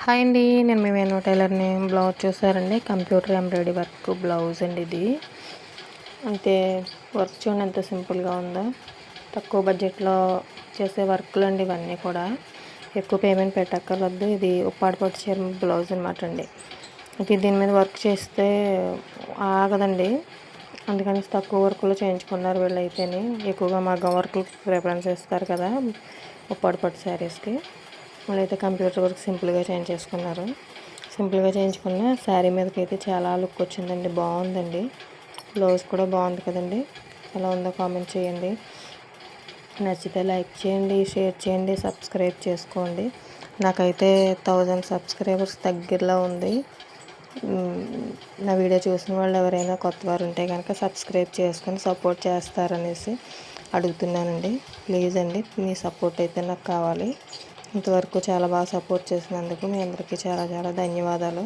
Hi అండి, నేను మీ Venu టైలర్ని. Blouse చూసారండి, కంప్యూటర్ ఎంబ్రాయిడరీ వర్క్ బ్లౌజ్ అండి ఇది. అయితే వర్క్ చూడండి ఎంత సింపుల్గా ఉందో. తక్కువ బడ్జెట్లో చేసే వర్క్లు అండి ఇవన్నీ కూడా. ఎక్కువ పేమెంట్ పెట్టక్కర్లేదు. ఇది ఉప్పాడ పట్టు చీర బ్లౌజ్ అనమాట అండి. అయితే దీని మీద వర్క్ చేస్తే ఆగదండి, అందుకని తక్కువ వర్క్లో చేయించుకున్నారు వీళ్ళైతేనే. ఎక్కువగా మగ్గం వర్క్లు ప్రిఫరెన్స్ ఇస్తారు కదా ఉప్పాడ పట్టు శారీస్కి. వాళ్ళైతే కంప్యూటర్ వర్క్ సింపుల్గా చేయించేసుకున్నారు. సింపుల్గా చేయించుకున్న శారీ మీదకి అయితే చాలా లుక్ వచ్చిందండి, బాగుందండి. బ్లౌజ్ కూడా బాగుంది కదండి. ఎలా ఉందో కామెంట్ చేయండి. నచ్చితే లైక్ చేయండి, షేర్ చేయండి, సబ్స్క్రైబ్ చేసుకోండి. నాకైతే 1000 సబ్స్క్రైబర్స్ దగ్గరలో ఉంది. నా వీడియో చూసిన వాళ్ళు ఎవరైనా కొత్త వారు ఉంటే కనుక సబ్స్క్రైబ్ చేసుకొని సపోర్ట్ చేస్తారనేసి అడుగుతున్నానండి. ప్లీజ్ అండి, మీ సపోర్ట్ అయితే నాకు కావాలి. ఇంతవరకు చాలా బాగా సపోర్ట్ చేసినందుకు మీ అందరికీ చాలా చాలా ధన్యవాదాలు.